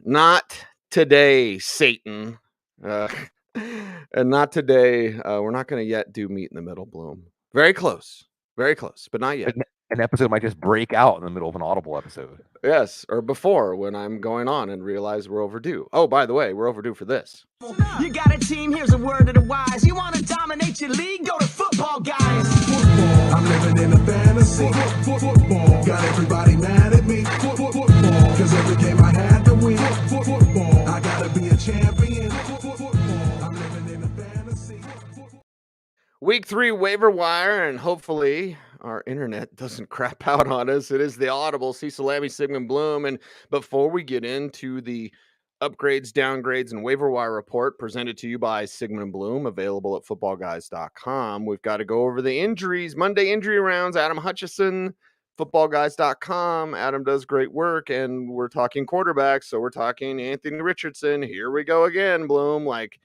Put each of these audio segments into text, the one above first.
Not today, Satan. Uh, and not today. We're not going to yet do meet in the middle, Bloom. Very close, but not yet. An episode might just break out in the middle of an Audible episode. Yes, or before when I'm going on and realize we're overdue. Oh, by the way, we're overdue for this. You got a team, here's a word to the wise. You want to dominate your league? Go to football, guys. Football, I'm living in a fantasy. Football, got everybody mad at me. Football, cause every game I had to win. Football, I gotta be a champion. Football, I'm living in a fantasy. Week 3 waiver wire, and hopefully our internet doesn't crap out on us. It is the Audible, Cecil, Lammey, Sigmund, Bloom. And before we get into the upgrades, downgrades, and waiver wire report presented to you by Sigmund and Bloom, available at footballguys.com, we've got to go over the injuries. Monday injury rounds, Adam Hutchison, footballguys.com. Adam does great work, and we're talking quarterbacks, so we're talking Anthony Richardson. Here we go again, Bloom. Like,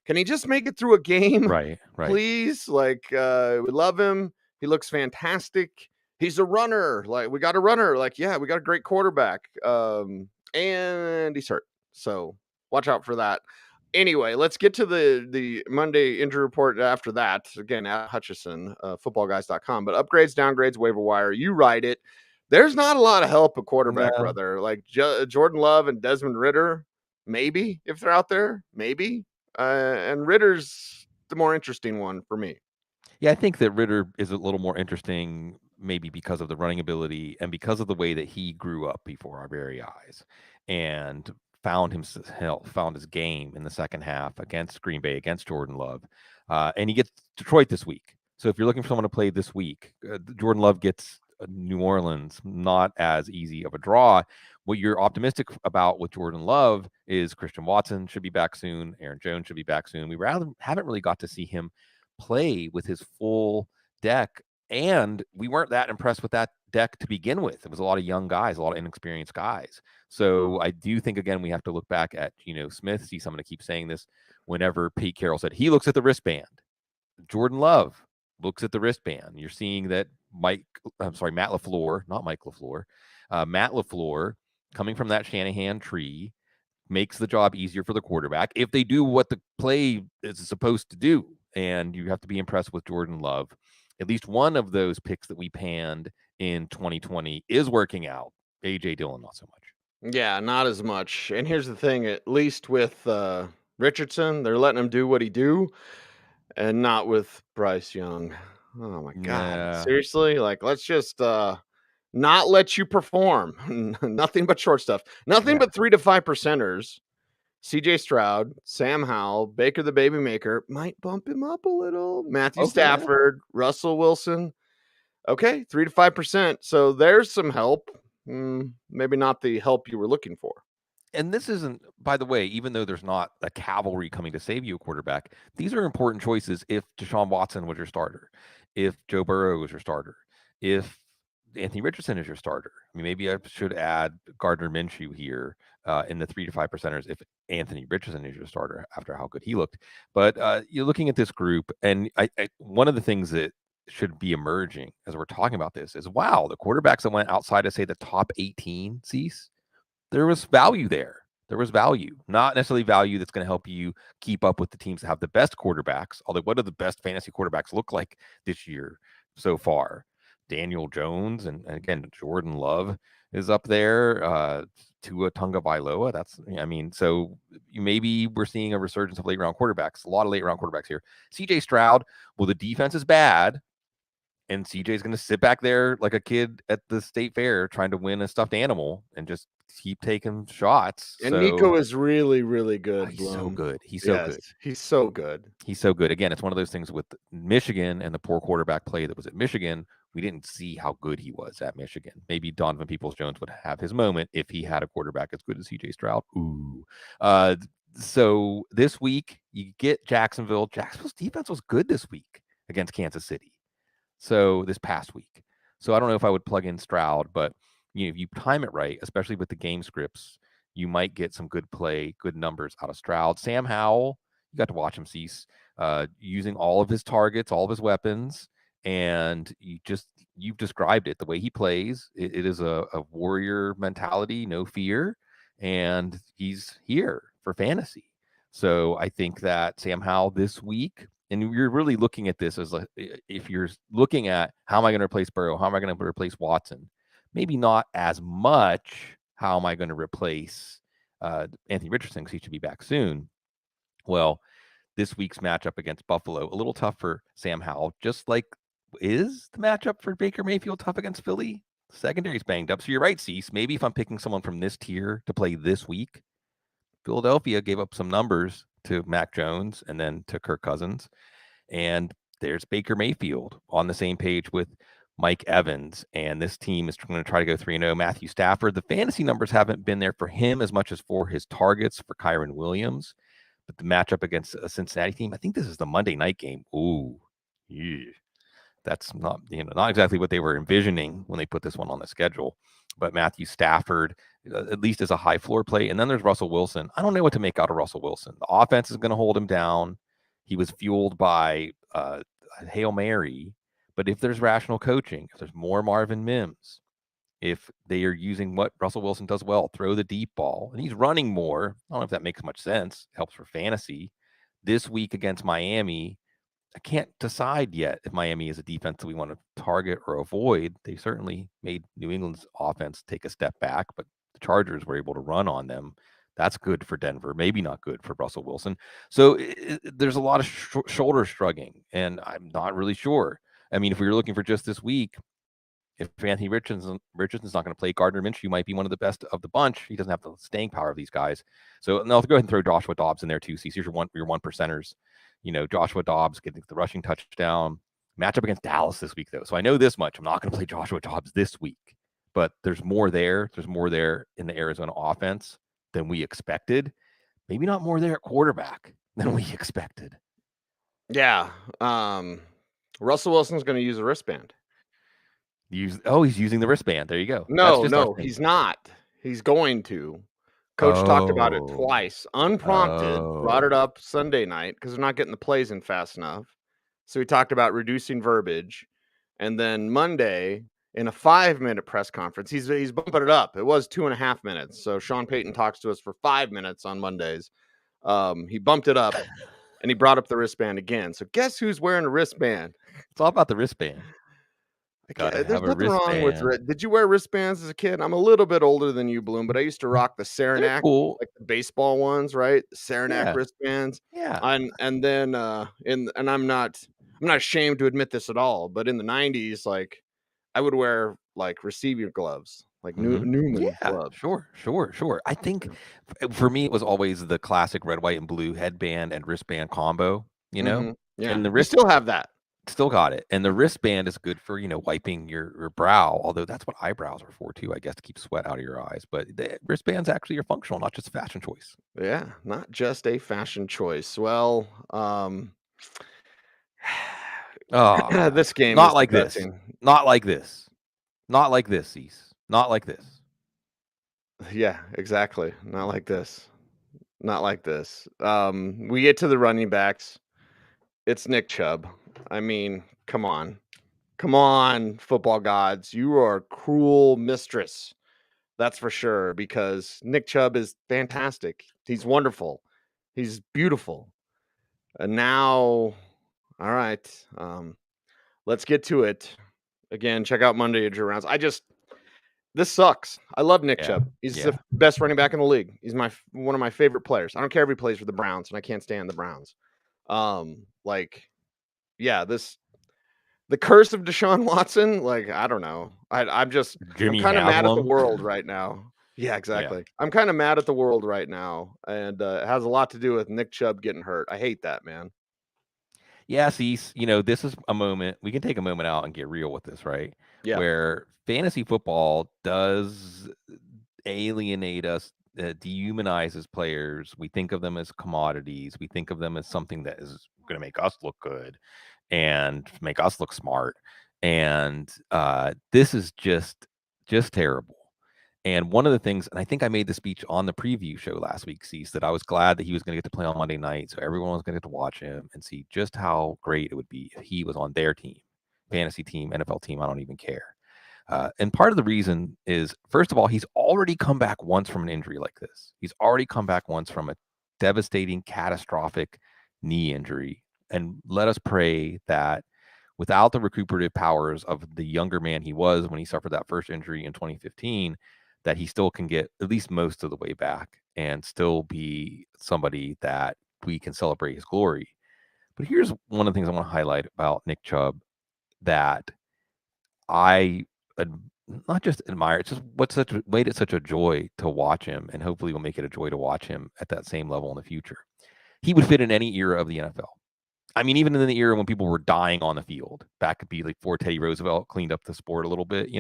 can he just make it through a game? Right. Please, like, we love him. He looks fantastic. He's a runner. Like, we got a runner. Like, yeah, we got a great quarterback. And he's hurt. So watch out for that. Anyway, let's get to the Monday injury report after that. Again, at Hutchison, footballguys.com. But upgrades, downgrades, waiver wire, you write it. There's not a lot of help at quarterback, brother. Like Jordan Love and Desmond Ridder, maybe, if they're out there, maybe. And Ritter's the more interesting one for me. Yeah, I think that Ridder is a little more interesting, maybe because of the running ability and because of the way that he grew up before our very eyes and found his game in the second half against Green Bay, against Jordan Love. And he gets Detroit this week. So if you're looking for someone to play this week, Jordan Love gets New Orleans, not as easy of a draw. What you're optimistic about with Jordan Love is Christian Watson should be back soon. Aaron Jones should be back soon. We haven't really got to see him play with his full deck, and we weren't that impressed with that deck to begin with. It was a lot of young guys, a lot of inexperienced guys. So I do think, again, we have to look back at Geno Smith. See, I'm going to keep saying this whenever Pete Carroll said he looks at the wristband. Jordan Love looks at the wristband. You're seeing that Matt LaFleur, not Mike LaFleur, Matt LaFleur, coming from that Shanahan tree, makes the job easier for the quarterback if they do what the play is supposed to do. And you have to be impressed with Jordan Love. At least one of those picks that we panned in 2020 is working out. A.J. Dillon, not so much. Yeah, not as much. And here's the thing, at least with Richardson, they're letting him do what he do, and not with Bryce Young. Oh, my God. Yeah. Seriously? Like, let's just not let you perform. Nothing but short stuff. Nothing but 3 to 5 percenters. CJ Stroud, Sam Howell, Baker the Baby Maker might bump him up a little. Matthew Stafford, Russell Wilson. Okay, 3 to 5%. So there's some help. Maybe not the help you were looking for. And this isn't, by the way, even though there's not a cavalry coming to save you a quarterback, these are important choices if Deshaun Watson was your starter, if Joe Burrow was your starter, if Anthony Richardson is your starter. I mean, maybe I should add Gardner Minshew here in the 3 to 5 percenters if Anthony Richardson is your starter after how good he looked. But you're looking at this group, and I one of the things that should be emerging as we're talking about this is, wow, the quarterbacks that went outside of, say, the top 18, Cease, there was value there. There was value, not necessarily value that's going to help you keep up with the teams that have the best quarterbacks. Although, what do the best fantasy quarterbacks look like this year so far? Daniel Jones and again, Jordan Love is up there. Tua Tagovailoa. So maybe we're seeing a resurgence of late round quarterbacks. A lot of late round quarterbacks here. CJ Stroud, well, the defense is bad, and CJ is going to sit back there like a kid at the state fair trying to win a stuffed animal and just keep taking shots. And Nico is really, really good. He's so good. He's so good. He's so good. Again, it's one of those things with Michigan and the poor quarterback play that was at Michigan. We didn't see how good he was at Michigan. Maybe Donovan Peoples-Jones would have his moment if he had a quarterback as good as CJ Stroud. Ooh. So this week, you get Jacksonville. Jacksonville's defense was good this week against Kansas City. So this past week. So I don't know if I would plug in Stroud, but if you time it right, especially with the game scripts, you might get some good play, good numbers out of Stroud. Sam Howell, you got to watch him, Cease, using all of his targets, all of his weapons, and you've described it. The way he plays, it is a warrior mentality, no fear, and he's here for fantasy. So I think that Sam Howell this week, and you're really looking at this as if you're looking at how am I going to replace Burrow, how am I going to replace Watson, maybe not as much how am I going to replace Anthony Richardson because he should be back soon. Well, this week's matchup against Buffalo, a little tough for Sam Howell, just like is the matchup for Baker Mayfield tough against Philly? Secondary's banged up. So you're right, Cease. Maybe if I'm picking someone from this tier to play this week, Philadelphia gave up some numbers to Mac Jones and then to Kirk Cousins. And there's Baker Mayfield on the same page with Mike Evans. And this team is going to try to go 3-0. Matthew Stafford, the fantasy numbers haven't been there for him as much as for his targets for Kyron Williams. But the matchup against a Cincinnati team, I think this is the Monday night game. Ooh, yeah. That's not, not exactly what they were envisioning when they put this one on the schedule. But Matthew Stafford, at least as a high floor play. And then there's Russell Wilson. I don't know what to make out of Russell Wilson. The offense is going to hold him down. He was fueled by Hail Mary. But if there's rational coaching, if there's more Marvin Mims, if they are using what Russell Wilson does well, throw the deep ball, and he's running more. I don't know if that makes much sense. Helps for fantasy. This week against Miami, I can't decide yet if Miami is a defense that we want to target or avoid. They certainly made New England's offense take a step back, but the Chargers were able to run on them. That's good for Denver, maybe not good for Russell Wilson. So there's a lot of shoulder shrugging, and I'm not really sure. I mean, if we were looking for just this week, if Anthony Richardson's not going to play, Gardner Minshew might be one of the best of the bunch. He doesn't have the staying power of these guys. So I'll go ahead and throw Joshua Dobbs in there too. See, here's your one percenters. Joshua Dobbs getting the rushing touchdown. Matchup against Dallas this week, though. So I know this much. I'm not going to play Joshua Dobbs this week. But there's more there. There's more there in the Arizona offense than we expected. Maybe not more there at quarterback than we expected. Yeah. Russell Wilson's going to use a wristband. He's using the wristband. There you go. No, he's not. He's going to. Coach talked about it twice, unprompted, brought it up Sunday night because they're not getting the plays in fast enough. So he talked about reducing verbiage. And then Monday, in a 5-minute press conference, he's bumping it up. It was 2.5 minutes. So Sean Payton talks to us for 5 minutes on Mondays. He bumped it up, and he brought up the wristband again. So guess who's wearing a wristband? It's all about the wristband. There's nothing wrong with Did you wear wristbands as a kid? I'm a little bit older than you, Bloom, but I used to rock the Saranac, like the baseball ones, right? The Saranac wristbands. Yeah. And then I'm not ashamed to admit this at all, but in the 90s, like I would wear like receiver gloves, like Newman gloves. Sure. I think for me it was always the classic red, white, and blue headband and wristband combo. Yeah, and the wrist still have that. Still got it. And the wristband is good for, wiping your brow, although that's what eyebrows are for too, I guess, to keep sweat out of your eyes. But the wristbands actually are functional, not just a fashion choice. Yeah, not just a fashion choice. Well, this game not like this. Not like this. Not like this, Cease. Not like this. Yeah, exactly. Not like this. Not like this. We get to the running backs. It's Nick Chubb. I mean, come on, football gods. You are a cruel mistress. That's for sure, because Nick Chubb is fantastic. He's wonderful. He's beautiful. And now, all right, let's get to it. Again, check out Monday Injury Rounds. This sucks. I love Nick Chubb. He's the best running back in the league. He's one of my favorite players. I don't care if he plays for the Browns, and I can't stand the Browns. The curse of Deshaun Watson, I don't know. I'm kind of mad at the world right now. Yeah, exactly. Yeah. I'm kind of mad at the world right now, and it has a lot to do with Nick Chubb getting hurt. I hate that, man. Yeah, Cease, this is a moment. We can take a moment out and get real with this, right? Yeah. Where fantasy football does alienate us, dehumanizes players. We think of them as commodities. We think of them as something that is going to make us look good and make us look smart. And this is just terrible. And one of the things, and I think I made the speech on the preview show last week, Cease, that I was glad that he was going to get to play on Monday night, so everyone was going to get to watch him and see just how great it would be if he was on their team, fantasy team, NFL team, I don't even care. And part of the reason is, first of all, he's already come back once from an injury like this. He's already come back once from a devastating, catastrophic knee injury. And let us pray that without the recuperative powers of the younger man he was when he suffered that first injury in 2015, that he still can get at least most of the way back and still be somebody that we can celebrate his glory. But here's one of the things I want to highlight about Nick Chubb that I not just admire, it's just made it such a joy to watch him, and hopefully will make it a joy to watch him at that same level in the future. He would fit in any era of the NFL. I mean, even in the era when people were dying on the field, back could be like before Teddy Roosevelt cleaned up the sport a little bit,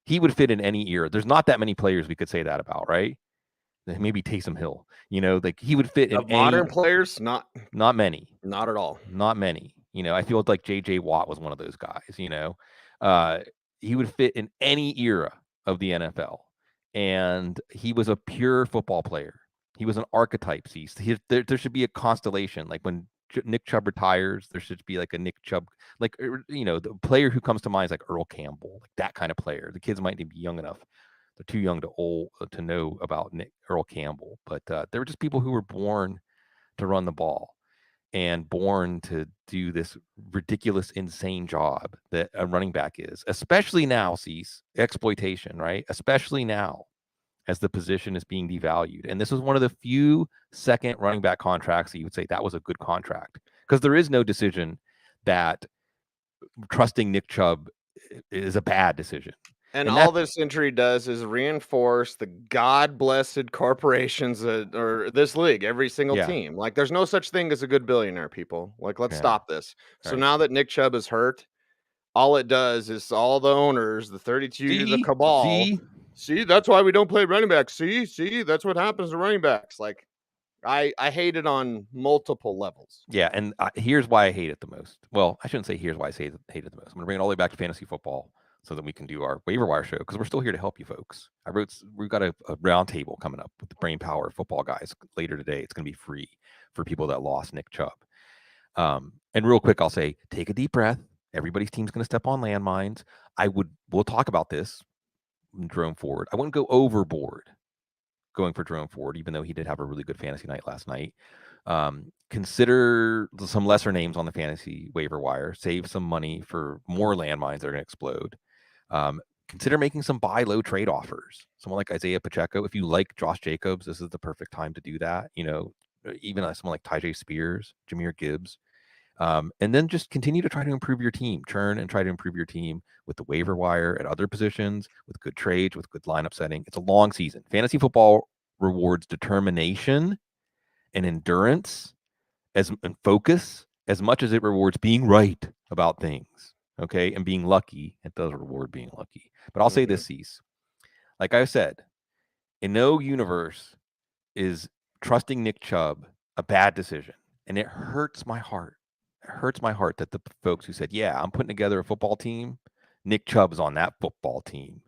he would fit in any era. There's not that many players we could say that about, right? Maybe Taysom Hill, like he would fit in modern players, not many, not at all, not many. I feel like J.J. Watt was one of those guys. He would fit in any era of the NFL, and he was a pure football player. He was an archetype. There should be a constellation. Like when Nick Chubb retires, there should be like a Nick Chubb, like, the player who comes to mind is like Earl Campbell, like that kind of player. The kids might be young enough. They're too young to know about Earl Campbell, but there were just people who were born to run the ball and born to do this ridiculous, insane job that a running back is, especially now, exploitation, right? Especially now as the position is being devalued. And this was one of the few second running back contracts that you would say that was a good contract, because there is no decision that trusting Nick Chubb is a bad decision. And all this injury does is reinforce the God-blessed corporations or this league, every single team. Like, there's no such thing as a good billionaire, people. Like, let's stop this. So now that Nick Chubb is hurt, all it does is all the owners, the 32, the cabal. See, that's why we don't play running backs. See, that's what happens to running backs. Like, I hate it on multiple levels. Yeah, and here's why I hate it the most. Well, I shouldn't say here's why I hate it the most. I'm going to bring it all the way back to fantasy football so that we can do our waiver wire show, because we're still here to help you folks. We've got a round table coming up with the brain power football guys later today. It's going to be free for people that lost Nick Chubb. And real quick, I'll say, take a deep breath. Everybody's team's going to step on landmines. We'll talk about this. Jerome Ford. I wouldn't go overboard going for Jerome Ford, even though he did have a really good fantasy night last night. Consider some lesser names on the fantasy waiver wire. Save some money for more landmines that are going to explode. Consider making some buy low trade offers. Someone like Isaiah Pacheco. If you like Josh Jacobs, this is the perfect time to do that. Even someone like Tyjae Spears, Jahmyr Gibbs. And then just continue to try to improve your team. Churn and try to improve your team with the waiver wire at other positions, with good trades, with good lineup setting. It's a long season. Fantasy football rewards determination and endurance and focus as much as it rewards being right about things. Okay, and being lucky. It does reward being lucky. But I'll say this, Cease. Like I said, in no universe is trusting Nick Chubb a bad decision. And it hurts my heart. It hurts my heart that the folks who said, yeah, I'm putting together a football team, Nick Chubb's on that football team,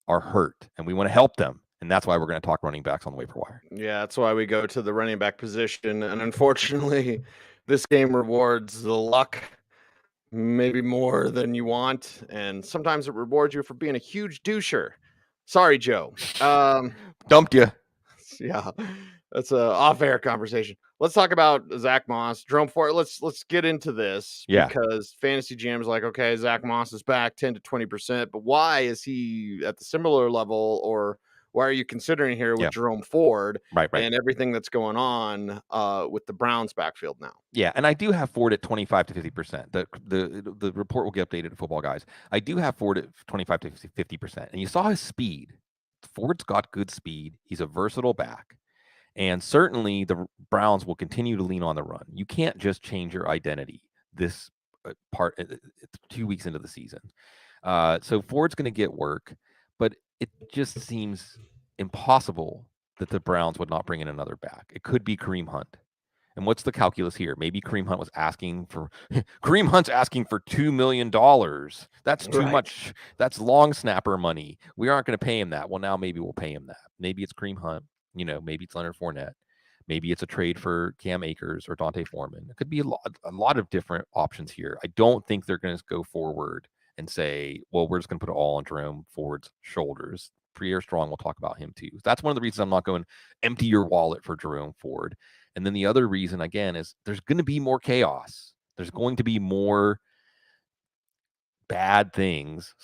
are hurt. And we want to help them. And that's why we're going to talk running backs on the waiver wire. Yeah, that's why we go to the running back position. And unfortunately, this game rewards the luck maybe more than you want. And sometimes it rewards you for being a huge doucher. Sorry, Joe. Dumped you. Yeah, that's a off-air conversation. Let's talk about Zach Moss, Jerome Ford. Let's get into this because Fantasy GM's like, okay, Zach Moss is back 10 to 20%, but why is he at the similar level, or why are you considering here with Jerome Ford and everything that's going on with the Browns backfield now? Yeah, and I do have Ford at 25 to 50%. The report will get updated to Football Guys. I do have Ford at 25 to 50%, and you saw his speed. Ford's got good speed. He's a versatile back. And certainly the Browns will continue to lean on the run. You can't just change your identity this part 2 weeks into the season. So Ford's going to get work, but it just seems impossible that the Browns would not bring in another back. It could be Kareem Hunt. And what's the calculus here? Maybe Kareem Hunt was asking for Kareem Hunt's asking for $2 million. That's too much. That's long snapper money. We aren't going to pay him that. Well, now maybe we'll pay him that. Maybe it's Kareem Hunt. Maybe it's Leonard Fournette. Maybe it's a trade for Cam Akers or Dante Foreman. It could be a lot of different options here. I don't think they're going to go forward and say, well, we're just going to put it all on Jerome Ford's shoulders. Pierre Strong, we'll talk about him too. That's one of the reasons I'm not going empty your wallet for Jerome Ford. And then the other reason, again, is there's going to be more chaos. There's going to be more bad things,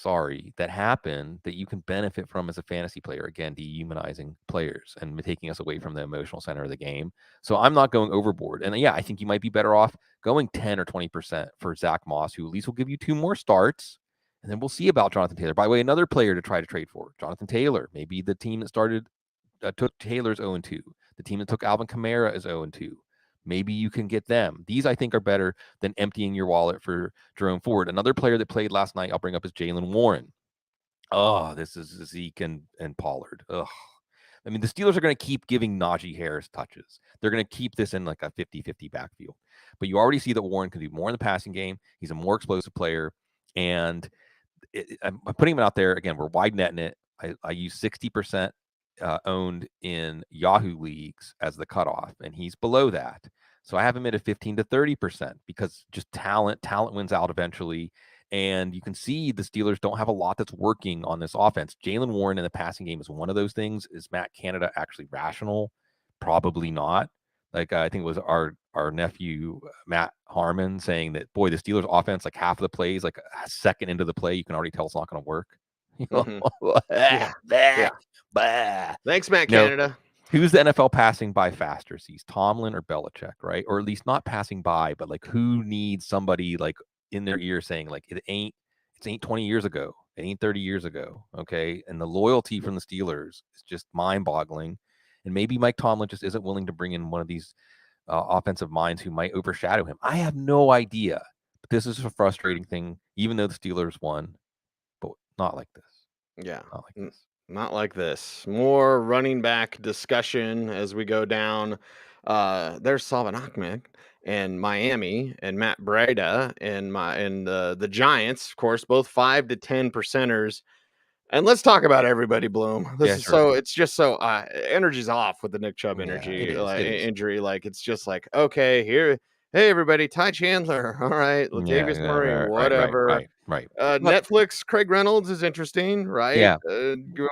that happen that you can benefit from as a fantasy player. Again, dehumanizing players and taking us away from the emotional center of the game. So I'm not going overboard. And yeah, I think you might be better off going 10 or 20% for Zach Moss, who at least will give you 2 more starts. And then we'll see about Jonathan Taylor. By the way, another player to try to trade for, Jonathan Taylor, maybe the team that took Taylor's 0-2. The team that took Alvin Kamara is 0-2. Maybe you can get them. These, I think, are better than emptying your wallet for Jerome Ford. Another player that played last night, I'll bring up, is Jaylen Warren. Oh, this is Zeke and Pollard. Ugh. I mean, the Steelers are going to keep giving Najee Harris touches. They're going to keep this in like a 50-50 backfield. But you already see that Warren can do more in the passing game. He's a more explosive player. And I'm putting him out there. Again, we're wide netting it. I use 60% owned in Yahoo leagues as the cutoff, and he's below that. So I have him at a 15 to 30% because just talent wins out eventually. And you can see the Steelers don't have a lot that's working on this offense. Jaylen Warren in the passing game is one of those things. Is Matt Canada actually rational? Probably not. Like I think it was our nephew Matt Harmon saying that, boy, the Steelers offense, like half of the plays, like a second into the play, you can already tell it's not going to work. Yeah. Thanks, Matt Canada. Who's the NFL passing by faster? Sees Tomlin or Belichick, right? Or at least not passing by, but like who needs somebody like in their ear saying like it ain't 20 years ago, it ain't 30 years ago, okay? And the loyalty from the Steelers is just mind-boggling. And maybe Mike Tomlin just isn't willing to bring in one of these offensive minds who might overshadow him. I have no idea. But this is a frustrating thing, even though the Steelers won, but not like this. Yeah. Not like this. Not like this. More running back discussion as we go down. There's Salvin Ahmed and Miami and Matt Breida and the Giants, of course, both 5 to 10 percenters. And let's talk about everybody, Bloom. It's just so energy's off with the Nick Chubb injury. Like it's just like, okay, here, hey everybody, Ty Chandler, all right, Latavius Murray, whatever. Right. Netflix, Craig Reynolds is interesting, right? Yeah.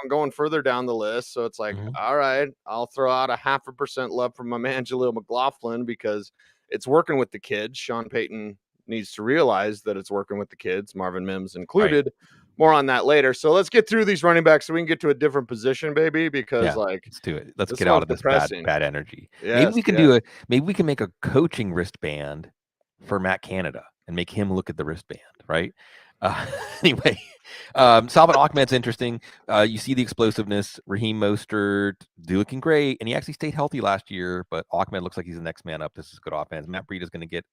Going further down the list, so it's like, all right, I'll throw out a 0.5% love for my man Jaleel McLaughlin because it's working with the kids. Sean Payton needs to realize that it's working with the kids, Marvin Mims included. Right. More on that later. So let's get through these running backs so we can get to a different position, baby, because let's do it. Let's get out of this bad energy. Yes, maybe we can maybe we can make a coaching wristband for Matt Canada and make him look at the wristband, right? Anyway, Salvin Ahmed's interesting. You see the explosiveness. Raheem Mostert looking great, and he actually stayed healthy last year, but Ahmed looks like he's the next man up. This is good offense. Matt Breida is going to get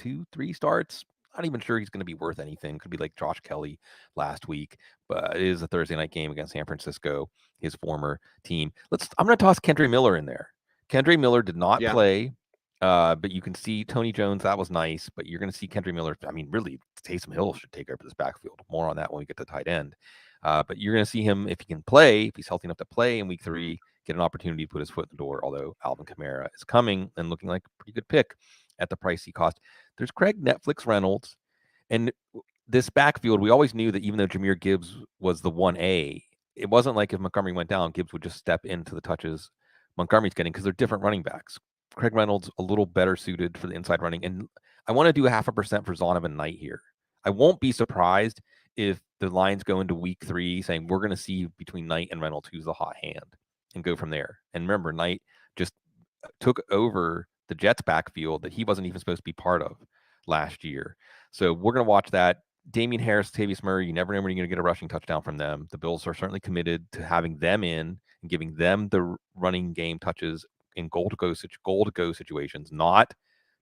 2-3 starts. Not even sure he's going to be worth anything. Could be like Josh Kelly last week, but it is a Thursday night game against San Francisco, his former team. I'm going to toss Kendre Miller in there. Kendre Miller did not play, but you can see Tony Jones. That was nice, but you're going to see Kendre Miller. I mean, really, Taysom Hill should take over this backfield. More on that when we get to tight end. But you're going to see him, if he can play, if he's healthy enough to play in week 3, get an opportunity to put his foot in the door, although Alvin Kamara is coming and looking like a pretty good pick at the price he cost. There's Craig Netflix Reynolds. And this backfield, we always knew that even though Jahmyr Gibbs was the 1A, it wasn't like if Montgomery went down, Gibbs would just step into the touches Montgomery's getting because they're different running backs. Craig Reynolds a little better suited for the inside running. And I want to do 0.5% for Zonovan Knight here. I won't be surprised if the Lions go into week 3 saying we're going to see between Knight and Reynolds who's the hot hand and go from there. And remember, Knight just took over the Jets backfield that he wasn't even supposed to be part of last year. So we're going to watch that. Damian Harris, Latavius Murray, you never know when you're going to get a rushing touchdown from them. The Bills are certainly committed to having them in and giving them the running game touches in goal-to-go situations, not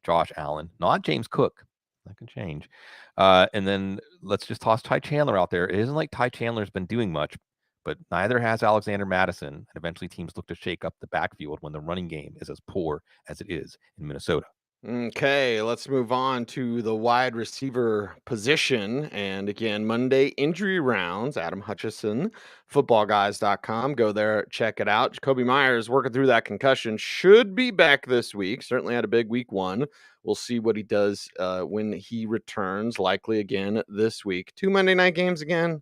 Josh Allen, not James Cook. That can change. And then let's just toss Ty Chandler out there. It isn't like Ty Chandler's been doing much, but neither has Alexander Mattison. And eventually teams look to shake up the backfield when the running game is as poor as it is in Minnesota. Okay, let's move on to the wide receiver position. And again, Monday injury rounds. Adam Hutchison, footballguys.com. Go there, check it out. Jacoby Myers working through that concussion. Should be back this week. Certainly had a big week 1. We'll see what he does when he returns, likely again this week. 2 Monday night games again.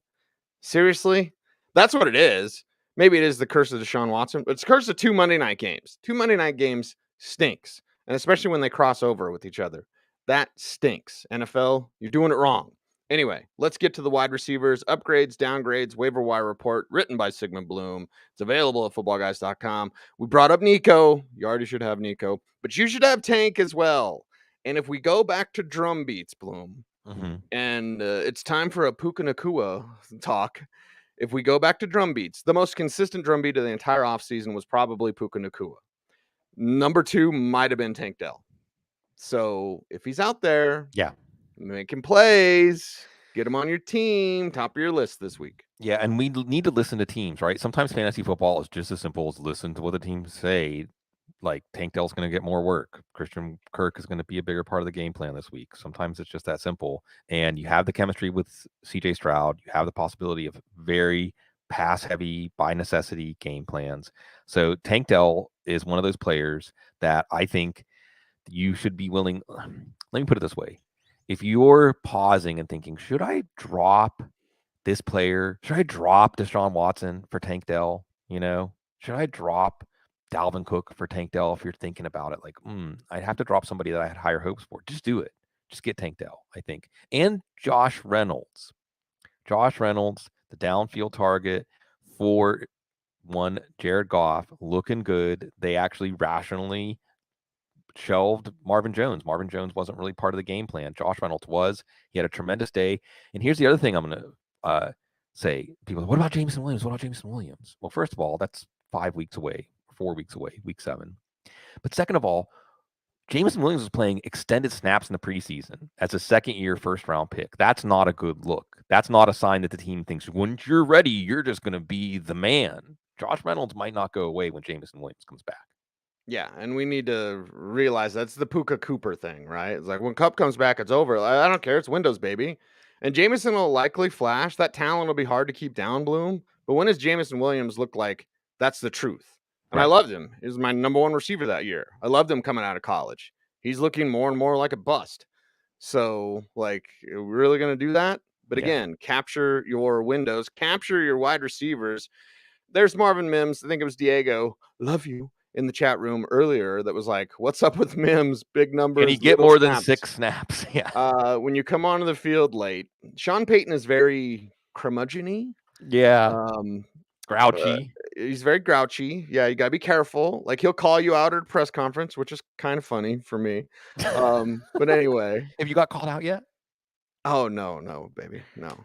Seriously? That's what it is. Maybe it is the curse of Deshaun Watson, but it's the curse of 2 Monday night games. 2 Monday night games stinks, and especially when they cross over with each other. That stinks. NFL, you're doing it wrong. Anyway, let's get to the wide receivers, upgrades, downgrades, waiver wire report written by Sigmund Bloom. It's available at footballguys.com. We brought up Nico. You already should have Nico, but you should have Tank as well. And if we go back to drum beats, Bloom, and it's time for a Puka Nakua talk. If we go back to drum beats, the most consistent drum beat of the entire offseason was probably Puka Nakua. Number 2 might have been Tank Dell. So if he's out there, making plays, get him on your team, top of your list this week. Yeah, and we need to listen to teams, right? Sometimes fantasy football is just as simple as listen to what the teams say. Like Tank Dell's going to get more work. Christian Kirk is going to be a bigger part of the game plan this week. Sometimes it's just that simple. And you have the chemistry with CJ Stroud. You have the possibility of very pass-heavy, by necessity game plans. So Tank Dell is one of those players that I think you should be willing. Let me put it this way. If you're pausing and thinking, should I drop this player? Should I drop Deshaun Watson for Tank Dell? Should I drop Dalvin Cook for Tank Dell? If you're thinking about it, like, I'd have to drop somebody that I had higher hopes for. Just do it. Just get Tank Dell, I think. And Josh Reynolds. Josh Reynolds, the downfield target for Jared Goff, looking good. They actually rationally shelved Marvin Jones. Marvin Jones wasn't really part of the game plan. Josh Reynolds was. He had a tremendous day. And here's the other thing I'm going to say. People, what about Jameson Williams? What about Jameson Williams? Well, first of all, that's 5 weeks away, 4 weeks away, week 7. But second of all, Jameson Williams was playing extended snaps in the preseason as a second-year first-round pick. That's not a good look. That's not a sign that the team thinks when you're ready, you're just going to be the man. Josh Reynolds might not go away when Jameson Williams comes back. Yeah, and we need to realize that's the Puka Cooper thing, right? It's like when Cup comes back, it's over. I don't care. It's Windows, baby. And Jameson will likely flash. That talent will be hard to keep down, Bloom. But when does Jameson Williams look like that's the truth? And I loved him. He was my number 1 receiver that year. I loved him coming out of college. He's looking more and more like a bust. So, like, are we really going to do that? But again, capture your windows, capture your wide receivers. There's Marvin Mims. I think it was Diego. Love you. In the chat room earlier that was like, what's up with Mims? Big numbers. Can he get more than 6 snaps? Yeah. When you come onto the field late, Sean Payton is very curmudgeon-y. Yeah. Grouchy. He's very grouchy. Yeah, you got to be careful. Like, he'll call you out at a press conference, which is kind of funny for me. But anyway. Have you got called out yet? Oh, no, baby. No.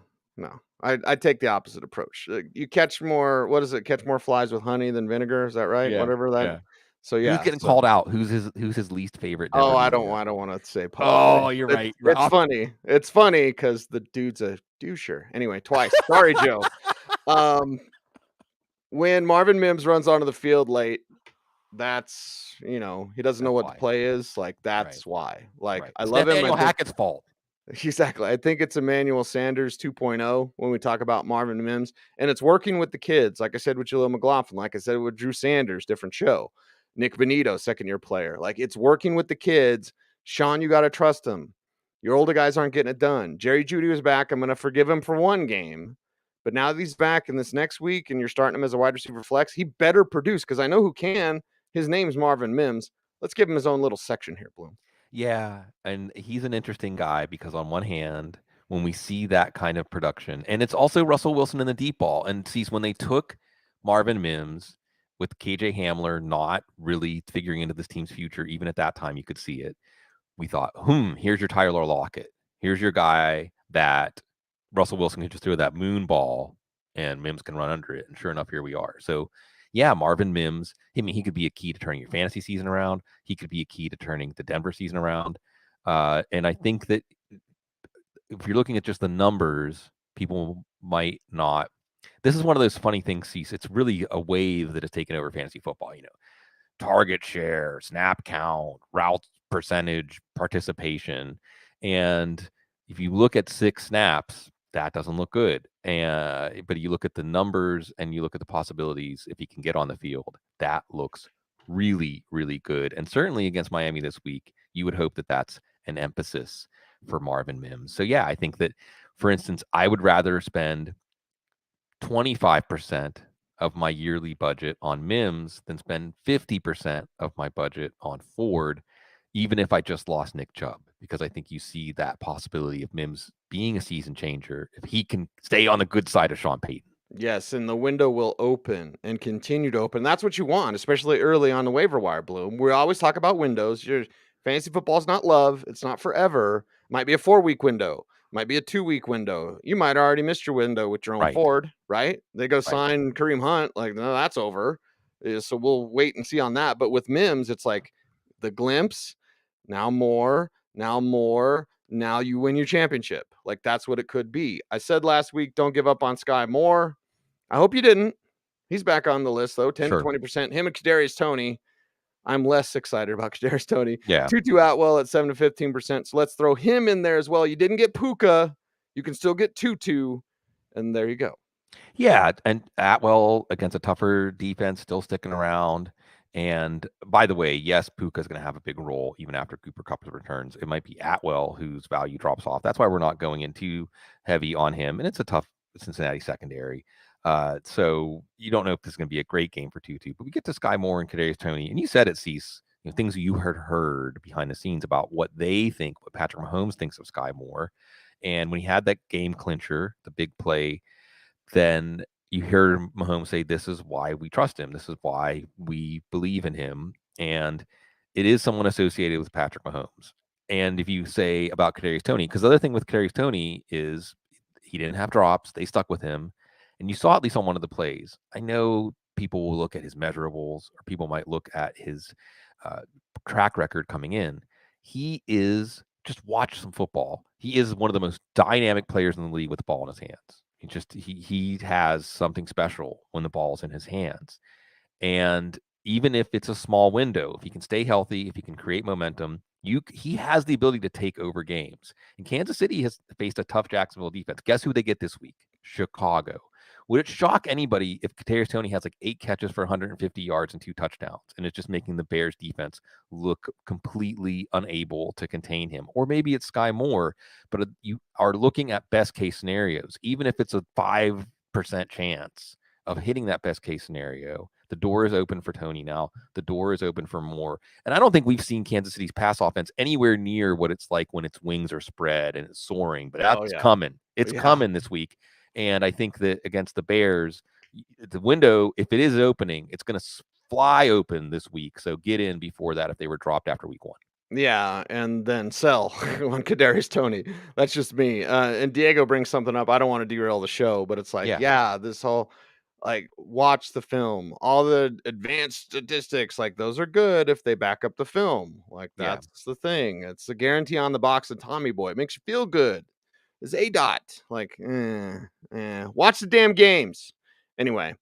I take the opposite approach. You catch more, what is it? Catch more flies with honey than vinegar. Is that right? Yeah, Whatever that. yeah. So yeah. Who's getting called out? Who's his least favorite? Oh, I don't want to say publicly. Oh, you're right. It's funny. It's funny because the dude's a doucher. Anyway, twice. Sorry, Joe. When Marvin Mims runs onto the field late, that's he doesn't know what the play is. Like, that's why. Like, I love him. Nathaniel Hackett's fault. Exactly. I think it's Emmanuel Sanders 2.0 when we talk about Marvin Mims. And it's working with the kids. Like I said with Jaleel McLaughlin. Like I said with Drew Sanders, different show. Nick Benito, second-year player. Like, it's working with the kids. Sean, you got to trust him. Your older guys aren't getting it done. Jerry Jeudy was back. I'm going to forgive him for 1 game. But now that he's back in this next week and you're starting him as a wide receiver flex, he better produce because I know who can. His name's Marvin Mims. Let's give him his own little section here, Bloom. Yeah, and he's an interesting guy because on one hand, when we see that kind of production, and it's also Russell Wilson in the deep ball, and sees when they took Marvin Mims with KJ Hamler not really figuring into this team's future, even at that time you could see it. We thought, here's your Tyler Lockett. Here's your guy that Russell Wilson can just throw that moon ball and Mims can run under it. And sure enough, here we are. So yeah, Marvin Mims, he could be a key to turning your fantasy season around. He could be a key to turning the Denver season around. And I think that if you're looking at just the numbers, people might not. This is one of those funny things, Cecil. It's really a wave that has taken over fantasy football. Target share, snap count, routes percentage participation. And if you look at 6 snaps, that doesn't look good. But you look at the numbers and you look at the possibilities, if he can get on the field, that looks really, really good. And certainly against Miami this week, you would hope that that's an emphasis for Marvin Mims. So yeah, I think that, for instance, I would rather spend 25% of my yearly budget on Mims than spend 50% of my budget on Ford, even if I just lost Nick Chubb, because I think you see that possibility of Mims being a season changer if he can stay on the good side of Sean Payton. Yes, and the window will open and continue to open. That's what you want, especially early on the waiver wire, Bloom. We always talk about windows. Your fantasy football is not love. It's not forever. Might be a 4-week window. Might be a 2-week window. You might already missed your window with your own Right. Ford, right? They go sign Kareem Hunt. Like, no, that's over. So we'll wait and see on that. But with Mims, it's like the glimpse, now more, now more. Now you win your championship. Like, that's what it could be. I said last week, don't give up on Sky Moore. I hope you didn't. He's back on the list, though. 10 Sure. to 20%. Him and Kadarius Toney. I'm less excited about Kadarius Toney. Yeah. Tutu Atwell at 7 to 15%. So let's throw him in there as well. You didn't get Puka. You can still get Tutu. And there you go. Yeah. And Atwell against a tougher defense, still sticking around. And by the way, yes, Puka is going to have a big role even after Cooper Kupp returns. It might be Atwell whose value drops off. That's why we're not going in too heavy on him. And it's a tough Cincinnati secondary. So you don't know if this is going to be a great game for Tutu, but we get to Sky Moore and Kadarius Toney, and you said it, Cease, things you heard behind the scenes about what they think, what Patrick Mahomes thinks of Sky Moore. And when he had that game clincher, the big play, then you hear Mahomes say, this is why we trust him. This is why we believe in him. And it is someone associated with Patrick Mahomes. And if you say about Kadarius Toney, because the other thing with Kadarius Toney is he didn't have drops. They stuck with him. And you saw at least on one of the plays. I know people will look at his measurables, or people might look at his track record coming in. He is, just watch some football. He is one of the most dynamic players in the league with the ball in his hands. He has something special when the ball's in his hands. And even if it's a small window, if he can stay healthy, if he can create momentum, he has the ability to take over games. And Kansas City has faced a tough Jacksonville defense. Guess who they get this week? Chicago. Would it shock anybody if Kadarius Toney has like 8 catches for 150 yards and 2 touchdowns, and it's just making the Bears defense look completely unable to contain him? Or maybe it's Sky Moore, but you are looking at best case scenarios. Even if it's a 5% chance of hitting that best case scenario, the door is open for Toney now. The door is open for Moore. And I don't think we've seen Kansas City's pass offense anywhere near what it's like when its wings are spread and it's soaring, but that's coming. It's coming this week. And I think that against the Bears, the window, if it is opening, it's going to fly open this week. So get in before that if they were dropped after week 1. Yeah, and then sell on Kadarius Toney. That's just me. And Diego brings something up. I don't want to derail the show, but it's like, this whole, like, watch the film. All the advanced statistics, like, those are good if they back up the film. Like, that's the thing. It's a guarantee on the box of Tommy Boy. It makes you feel good. It's A-Dot. Like, watch the damn games. Anyway,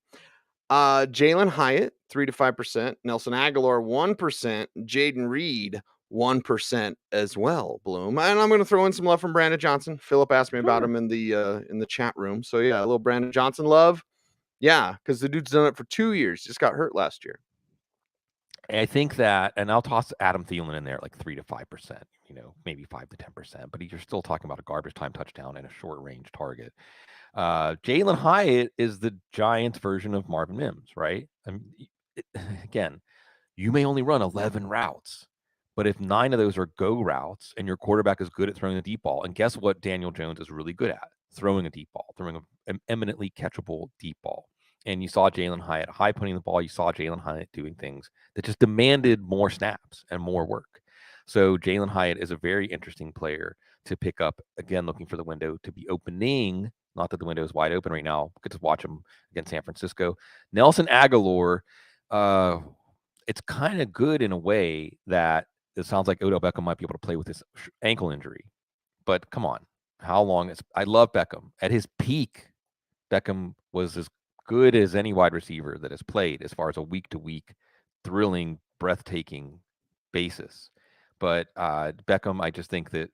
Jalen Hyatt, 3 to 5%. Nelson Aguilar, 1%. Jaden Reed, 1% as well, Bloom. And I'm going to throw in some love from Brandon Johnson. Philip asked me about him in the chat room. So, yeah, a little Brandon Johnson love. Yeah, because the dude's done it for 2 years. Just got hurt last year. I think that, and I'll toss Adam Thielen in there like 3 to 5%, maybe 5 to 10%, but you're still talking about a garbage time touchdown and a short range target. Jalen Hyatt is the Giants version of Marvin Mims, right? I mean, again, you may only run 11 routes, but if 9 of those are go routes and your quarterback is good at throwing a deep ball, and guess what Daniel Jones is really good at? Throwing a deep ball, throwing an eminently catchable deep ball. And you saw Jalen Hyatt high punting the ball. You saw Jalen Hyatt doing things that just demanded more snaps and more work. So Jalen Hyatt is a very interesting player to pick up. Again, looking for the window to be opening. Not that the window is wide open right now. We get to watch him against San Francisco. Nelson Aguilar, it's kind of good in a way that it sounds like Odell Beckham might be able to play with his ankle injury. But come on, how long is? I love Beckham. At his peak, Beckham was as good as any wide receiver that has played as far as a week-to-week, thrilling, breathtaking basis. But Beckham, I just think that,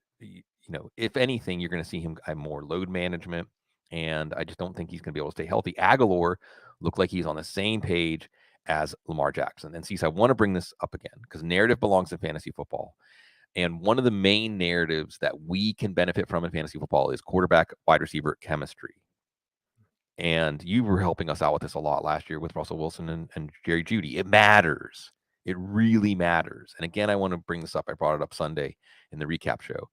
if anything, you're going to see him have more load management, and I just don't think he's going to be able to stay healthy. Aguilar looked like he's on the same page as Lamar Jackson. And Cecil, I want to bring this up again because narrative belongs in fantasy football. And one of the main narratives that we can benefit from in fantasy football is quarterback wide receiver chemistry. And you were helping us out with this a lot last year with Russell Wilson and Jerry Jeudy. It matters. It really matters. And again, I want to bring this up. I brought it up Sunday in the recap show.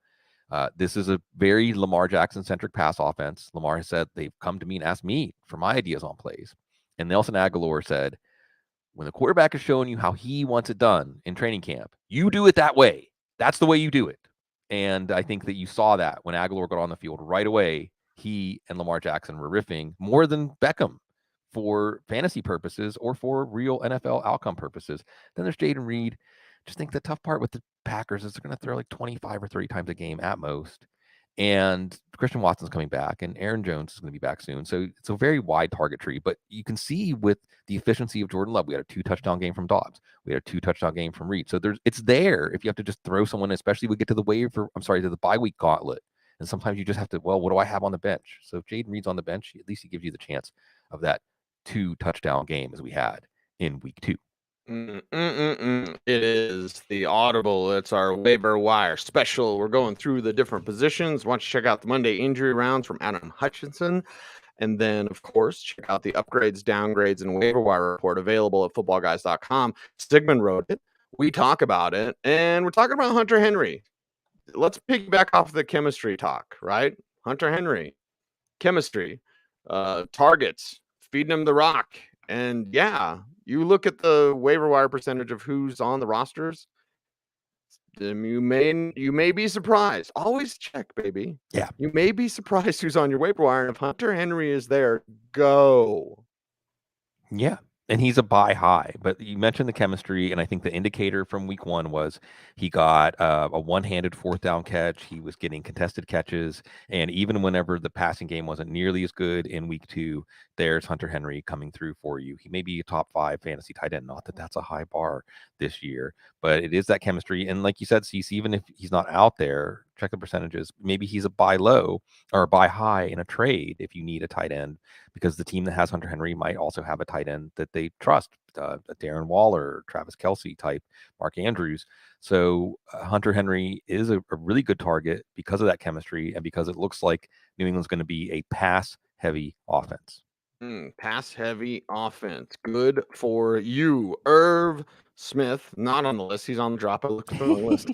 This is a very Lamar Jackson-centric pass offense. Lamar has said they've come to me and asked me for my ideas on plays. And Nelson Aguilar said, when the quarterback is showing you how he wants it done in training camp, you do it that way. That's the way you do it. And I think that you saw that when Aguilar got on the field right away. He and Lamar Jackson were riffing more than Beckham for fantasy purposes or for real NFL outcome purposes. Then there's Jaden Reed. Just think the tough part with the Packers is they're going to throw like 25 or 30 times a game at most. And Christian Watson's coming back, and Aaron Jones is going to be back soon. So it's a very wide target tree. But you can see with the efficiency of Jordan Love, we had a 2-touchdown game from Dobbs. We had a 2-touchdown game from Reed. So it's there if you have to just throw someone, especially we get to the to the bye week gauntlet. And sometimes you just have to, what do I have on the bench? So if Jaden Reed's on the bench, at least he gives you the chance of that 2-touchdown game as we had in week 2. It is the Audible. It's our waiver wire special. We're going through the different positions. Why don't you check out the Monday injury rounds from Adam Hutchinson? And then, of course, check out the upgrades, downgrades, and waiver wire report available at footballguys.com. Sigmund wrote it. We talk about it. And we're talking about Hunter Henry. Let's piggyback off the chemistry talk, right? Hunter Henry, chemistry, targets, feeding him the rock. And yeah, you look at the waiver wire percentage of who's on the rosters. You may be surprised. Always check, baby. Yeah. You may be surprised who's on your waiver wire. And if Hunter Henry is there, go. Yeah. And he's a buy high, but you mentioned the chemistry, and I think the indicator from week 1 was he got a one-handed 4th down catch. He was getting contested catches, and even whenever the passing game wasn't nearly as good in week 2, there's Hunter Henry coming through for you. He may be a top 5 fantasy tight end. Not that that's a high bar this year, but it is that chemistry. And like you said, Cecil, even if he's not out there, check the percentages. Maybe he's a buy low or a buy high in a trade if you need a tight end, because the team that has Hunter Henry might also have a tight end that they trust, a Darren Waller, Travis Kelce type, Mark Andrews. So Hunter Henry is a really good target because of that chemistry and because it looks like New England's going to be a pass-heavy offense. Pass-heavy offense. Good for you. Irv Smith, not on the list. He's on the drop. I looked on the list.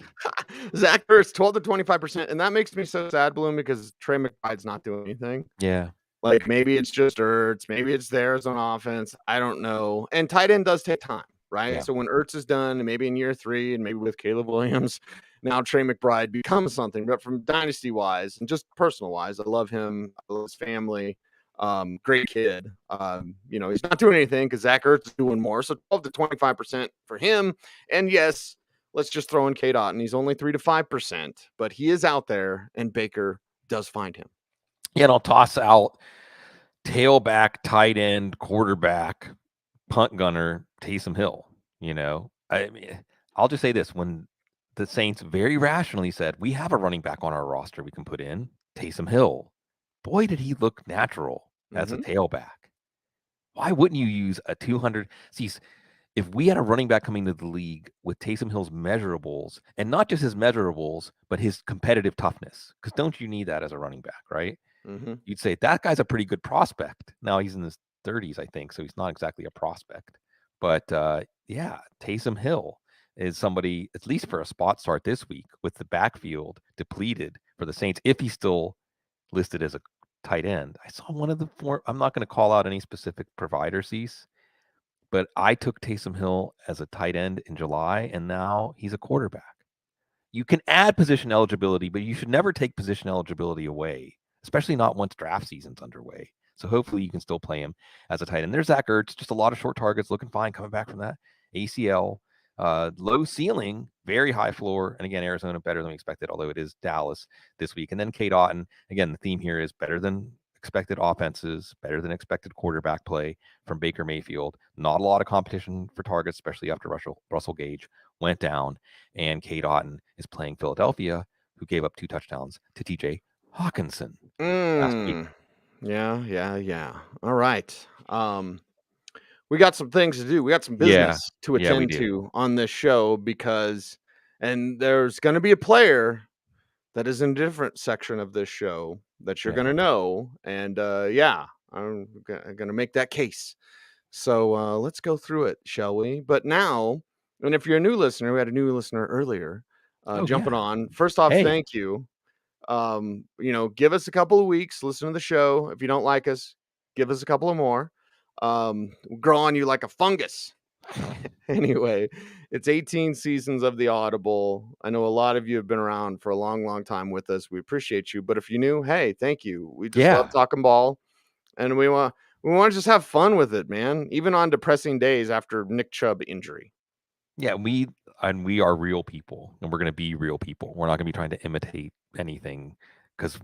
Zach Ertz, 12 to 25%. And that makes me so sad, Bloom, because Trey McBride's not doing anything. Yeah. Like, maybe it's just Ertz. Maybe it's theirs on offense. I don't know. And tight end does take time, right? Yeah. So when Ertz is done, and maybe in year 3, and maybe with Caleb Williams, now Trey McBride becomes something. But from dynasty-wise and just personal-wise, I love him. I love his family. Great kid. He's not doing anything because Zach Ertz is doing more. So 12 to 25% for him. And yes, let's just throw in K. Dotton. He's only 3 to 5%, but he is out there, and Baker does find him. Yeah, and I'll toss out tailback, tight end, quarterback, punt gunner, Taysom Hill. I'll just say this: when the Saints very rationally said, we have a running back on our roster we can put in, Taysom Hill, boy, did he look natural as a tailback. Why wouldn't you use a 200? See, if we had a running back coming to the league with Taysom Hill's measurables, and not just his measurables, but his competitive toughness, because don't you need that as a running back, right? You'd say that guy's a pretty good prospect. Now he's in his 30s, I think, so he's not exactly a prospect. But Taysom Hill is somebody, at least for a spot start this week, with the backfield depleted for the Saints, if he's still listed as a tight end. I saw one of the four. I'm not going to call out any specific provider, Cease, but I took Taysom Hill as a tight end in July, and now he's a quarterback. You can add position eligibility, but you should never take position eligibility away, especially not once draft season's underway. So hopefully you can still play him as a tight end. There's Zach Ertz, just a lot of short targets, looking fine, coming back from that ACL. Low ceiling, very high floor. And again, Arizona better than we expected, although it is Dallas this week. And then K. Dotton, again, the theme here is better than expected offenses, better than expected quarterback play from Baker Mayfield. Not a lot of competition for targets, especially after Russell Gage went down. And Cade Otton is playing Philadelphia, who gave up 2 touchdowns to TJ Hawkinson last week. Yeah. All right. We got some things to do. We got some business to attend to on this show and there's going to be a player that is in a different section of this show that you're going to know. And I'm going to make that case. So let's go through it, shall we? But now, and if you're a new listener, we had a new listener earlier jumping on. First off, thank you. Give us a couple of weeks, listen to the show. If you don't like us, give us a couple of more. We'll grow on you like a fungus. Anyway, it's 18 seasons of the Audible. I know a lot of you have been around for a long, long time with us. We appreciate you. But if you're new, hey, thank you. We just love talking ball, and we want to just have fun with it, man. Even on depressing days after Nick Chubb injury. Yeah, we are real people, and we're going to be real people. We're not going to be trying to imitate anything, because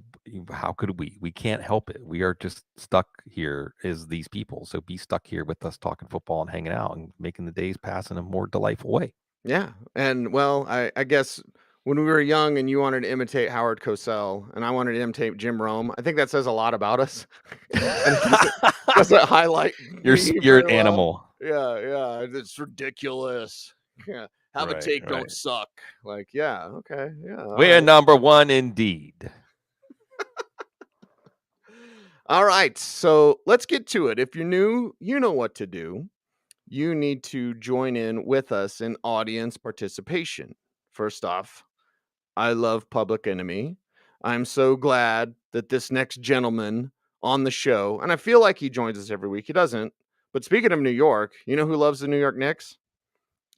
how could we? We can't help it. We are just stuck here as these people. So be stuck here with us talking football and hanging out and making the days pass in a more delightful way. Yeah. And well, I guess when we were young and you wanted to imitate Howard Cosell and I wanted to imitate Jim Rome, I think that says a lot about us. And doesn't highlight you're an animal. Yeah. It's ridiculous. Yeah. Have a take, don't suck. Like, yeah, okay. Yeah. We're number one indeed. All right. So let's get to it. If you're new, you know what to do. You need to join in with us in audience participation. First off, I love Public Enemy. I'm so glad that this next gentleman on the show, and I feel like he joins us every week. He doesn't. But speaking of New York, you know who loves the New York Knicks?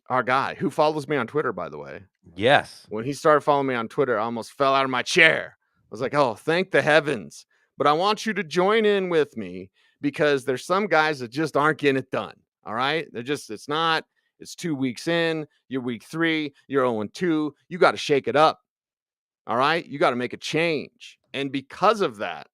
Our guy who follows me on Twitter, by the way. Yes. When he started following me on Twitter, I almost fell out of my chair. I was like, oh, thank the heavens. But I want you to join in with me because there's some guys that just aren't getting it done. All right. It's 2 weeks in, you're week 3, you're 0-2. You got to shake it up. All right. You got to make a change. And because of that,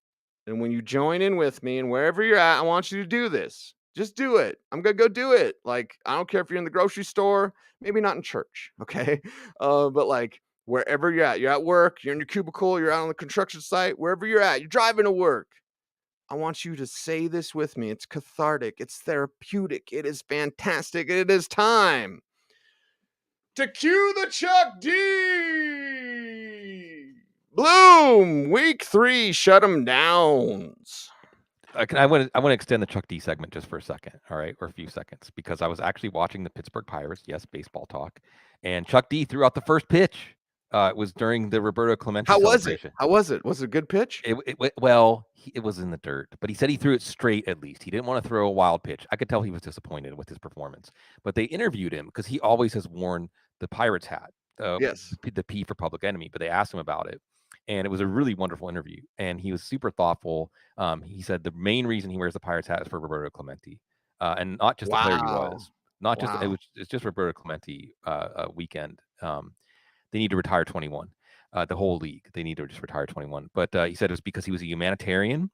and when you join in with me and wherever you're at, I want you to do this. Just do it. I'm going to go do it. Like, I don't care if you're in the grocery store, maybe not in church. Okay. But like wherever you're at work, you're in your cubicle, you're out on the construction site, wherever you're at, you're driving to work. I want you to say this with me. It's cathartic. It's therapeutic. It is fantastic. It is time to cue the Chuck D. Bloom. Week 3. Shut 'em downs. I want to extend the Chuck D segment just for a second, all right, or a few seconds, because I was actually watching the Pittsburgh Pirates. Yes, baseball talk, and Chuck D threw out the first pitch. It was during the Roberto Clemente celebration. How was it? Was it a good pitch? It was in the dirt, but he said he threw it straight at least. He didn't want to throw a wild pitch. I could tell he was disappointed with his performance. But they interviewed him because he always has worn the Pirates hat, yes, the P for Public Enemy, but they asked him about it. And it was a really wonderful interview. And he was super thoughtful. He said the main reason he wears the Pirates hat is for Roberto Clemente. And not just the player he was. Not just it's just Roberto Clemente weekend. They need to retire 21. The whole league. They need to just retire 21. But he said it was because he was a humanitarian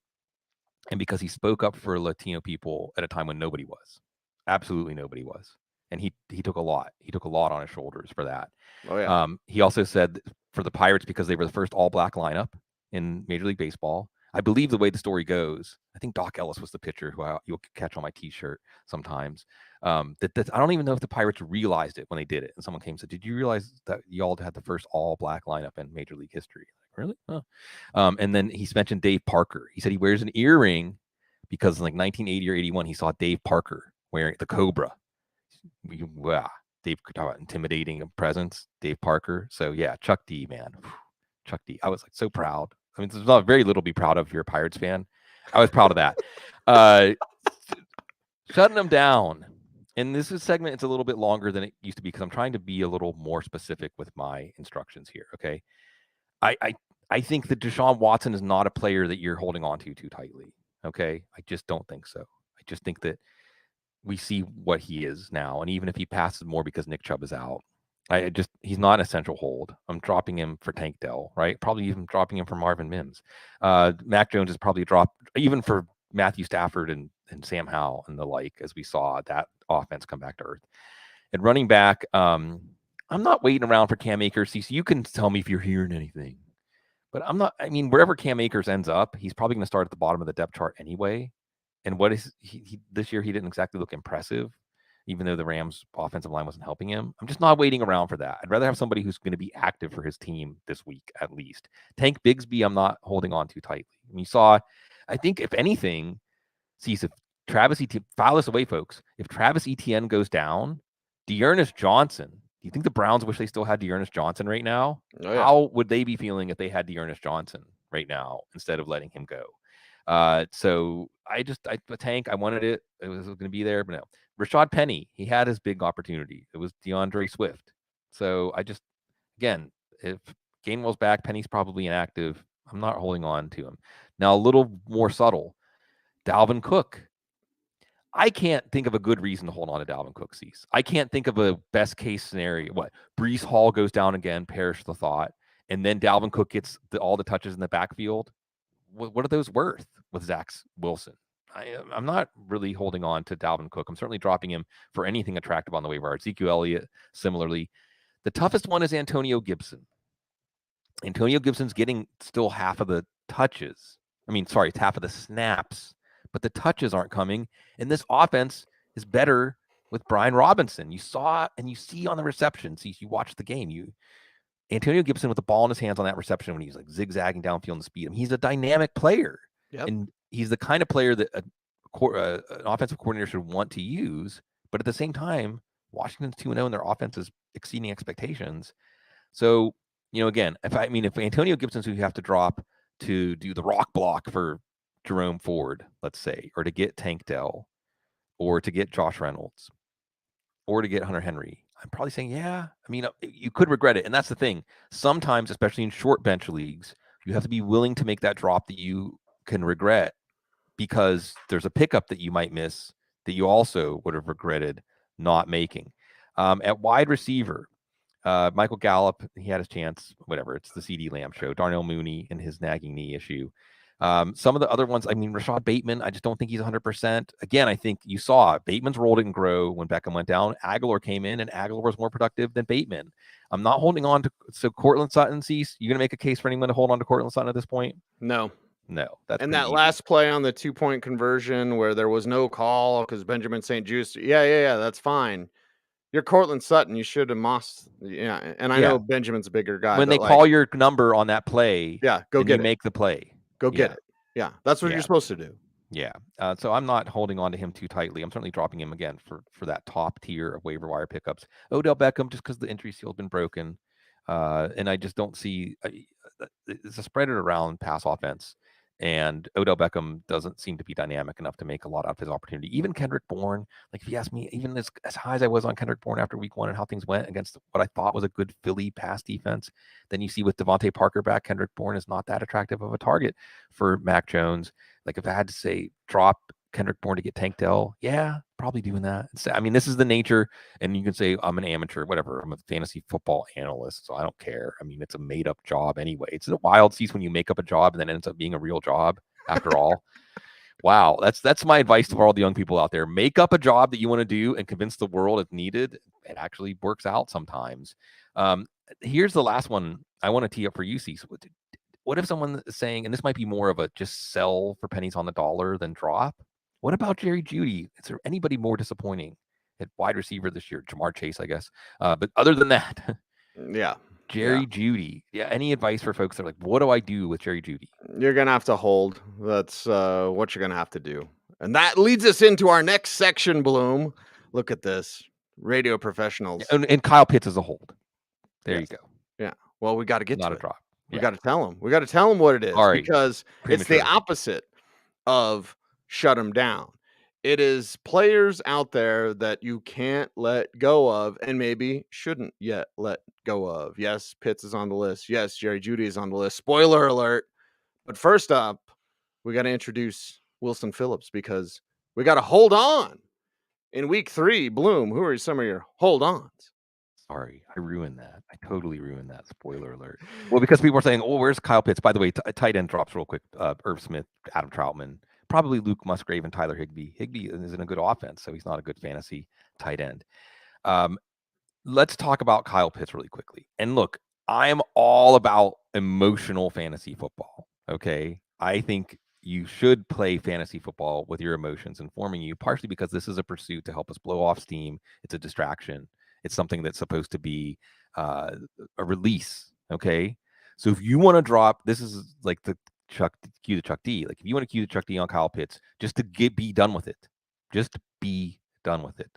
and because he spoke up for Latino people at a time when nobody was. Absolutely nobody was. And he took a lot. He took a lot on his shoulders for that. Oh, yeah. He also said for the Pirates, because they were the first all-black lineup in Major League Baseball. I believe the way the story goes, I think Doc Ellis was the pitcher who you'll catch on my T-shirt sometimes. I don't even know if the Pirates realized it when they did it. And someone came and said, "Did you realize that y'all had the first all-black lineup in Major League history?" Like, really? Oh. And then he mentioned Dave Parker. He said he wears an earring because in like 1980 or 81, he saw Dave Parker wearing the Cobra. Wow. Dave, talk about intimidating presence, Dave Parker. So yeah, Chuck D, man. Chuck D. I was like so proud. I mean, there's not very little to be proud of if you're a Pirates fan. I was proud of that. Shutting them down. And this is segment, it's a little bit longer than it used to be because I'm trying to be a little more specific with my instructions here. Okay. I think that Deshaun Watson is not a player that you're holding on to too tightly. Okay. I just don't think so. I just think that we see what he is now. And even if he passes more because Nick Chubb is out, He's not an essential hold. I'm dropping him for Tank Dell, right? Probably even dropping him for Marvin Mims. Mac Jones is probably dropped even for Matthew Stafford and Sam Howell and the like, as we saw that offense come back to earth. And running back, I'm not waiting around for Cam Akers. So you can tell me if you're hearing anything, but I'm not. I mean, wherever Cam Akers ends up, he's probably going to start at the bottom of the depth chart anyway. And what is he this year? He didn't exactly look impressive, even though the Rams' offensive line wasn't helping him. I'm just not waiting around for that. I'd rather have somebody who's going to be active for his team this week, at least. Tank Bigsby, I'm not holding on too tightly. And you saw, I think, if anything, if Travis Etienne, file this away, folks. If Travis Etienne goes down, Dearness Johnson, do you think the Browns wish they still had Dearness Johnson right now? Oh, yeah. How would they be feeling if they had Dearness Johnson right now instead of letting him go? So Tank, I wanted it. It was going to be there, but no. Rashad Penny, he had his big opportunity. It was DeAndre Swift. So again, if Gainwell's back, Penny's probably inactive. I'm not holding on to him. Now, a little more subtle, Dalvin Cook. I can't think of a good reason to hold on to Dalvin Cook, Cease. I can't think of a best case scenario. What? Breece Hall goes down again, perish the thought, and then Dalvin Cook gets all the touches in the backfield. What are those worth with Zach Wilson? I'm not really holding on to Dalvin Cook. I'm certainly dropping him for anything attractive on the waiver. Ezekiel Elliott, similarly. The toughest one is Antonio Gibson. Antonio Gibson's getting still half of the touches. It's half of the snaps, but the touches aren't coming. And this offense is better with Brian Robinson. You saw and you see on the receptions. You watch the game. Antonio Gibson with the ball in his hands on that reception when he's like zigzagging downfield and speed. He's a dynamic player. Yep. And he's the kind of player that an offensive coordinator should want to use. But at the same time, Washington's 2-0 and their offense is exceeding expectations. So, again, if Antonio Gibson's who you have to drop to do the rock block for Jerome Ford, let's say, or to get Tank Dell, or to get Josh Reynolds, or to get Hunter Henry, I'm probably saying, you could regret it. And that's the thing. Sometimes, especially in short bench leagues, you have to be willing to make that drop that you can regret because there's a pickup that you might miss that you also would have regretted not making. At wide receiver, Michael Gallup, he had his chance, whatever. It's the CD Lamb show. Darnell Mooney and his nagging knee issue. Some of the other ones, Rashad Bateman, I just don't think he's 100%. Again, I think you saw Bateman's role didn't grow when Beckham went down. Aguilar came in, and Aguilar was more productive than Bateman. I'm not holding on to. So Cortland Sutton, Cease, you going to make a case for anyone to hold on to Cortland Sutton at this point? No. That's that easy. last play on the 2-point conversion where there was no call because Benjamin St. Juste. Yeah, that's fine. You're Cortland Sutton. You should have mossed. Yeah, and I know Benjamin's a bigger guy. When they call your number on that play, go get it. Make the play. Go get it. Yeah, that's what you're supposed to do. Yeah. So I'm not holding on to him too tightly. I'm certainly dropping him again for that top tier of waiver wire pickups. Odell Beckham, just because the injury seal's been broken. And I just don't see it's a spread it around pass offense. And Odell Beckham doesn't seem to be dynamic enough to make a lot out of his opportunity. Even Kendrick Bourne, like if you ask me, even as high as I was on Kendrick Bourne after week 1 and how things went against what I thought was a good Philly pass defense, then you see with Devontae Parker back, Kendrick Bourne is not that attractive of a target for Mac Jones. Like if I had to say drop Kendrick Bourne to get Tank Dell, probably doing that. This is the nature, and you can say I'm an amateur, whatever. I'm a fantasy football analyst, so I don't care. It's a made up job anyway. It's a wild season when you make up a job and then it ends up being a real job after all. Wow, that's my advice to all the young people out there. Make up a job that you want to do and convince the world it's needed. It actually works out sometimes. Here's the last one I want to tee up for you, Cecil. What if someone is saying, and this might be more of a just sell for pennies on the dollar than drop? What about Jerry Jeudy? Is there anybody more disappointing at wide receiver this year? Jamar Chase, I guess. But other than that, Jerry Jeudy. Yeah. Any advice for folks that are like, what do I do with Jerry Jeudy? You're going to have to hold. That's what you're going to have to do. And that leads us into our next section, Bloom. Look at this. Radio professionals. And Kyle Pitts is a hold. There you go. Yeah. Well, we got to get not to a drop. We got to tell them. We got to tell them what it is because it's the opposite of shut them down. It is players out there that you can't let go of and maybe shouldn't yet let go of. Yes, Pitts is on the list. Yes, Jerry Jeudy is on the list. Spoiler alert. But first up, we got to introduce Wilson Phillips because we got to hold on in week 3. Bloom, who are some of your hold-ons? Sorry, I ruined that. I totally ruined that. Spoiler alert. Well, because people are saying, "Oh, where's Kyle Pitts?" By the way, tight end drops real quick. Irv Smith, Adam Troutman, probably Luke Musgrave, and Tyler Higbee. Higbee is in a good offense, so he's not a good fantasy tight end. Let's talk about Kyle Pitts really quickly. And look, I am all about emotional fantasy football. Okay, I think you should play fantasy football with your emotions informing you, partially because this is a pursuit to help us blow off steam. It's a distraction. It's something that's supposed to be a release. Okay, so if you want to drop, this is like the cue the Chuck D. Like if you want to cue the Chuck D on Kyle Pitts, just to be done with it. Just be done with it.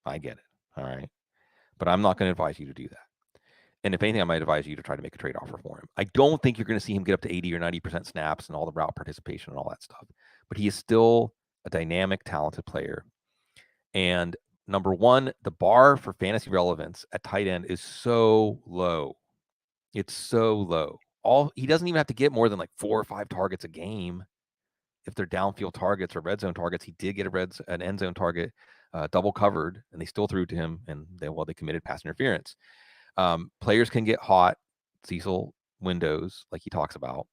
I get it. All right, but I'm not going to advise you to do that. And if anything, I might advise you to try to make a trade offer for him. I don't think you're going to see him get up to 80 or 90% snaps and all the route participation and all that stuff. But he is still a dynamic, talented player. And number one, the bar for fantasy relevance at tight end is so low. It's so low. He doesn't even have to get more than like 4 or 5 targets a game. If they're downfield targets or red zone targets, he did get an end zone target, double covered, and they still threw it to him, and they committed pass interference. Players can get hot, Cecil, windows, like he talks about.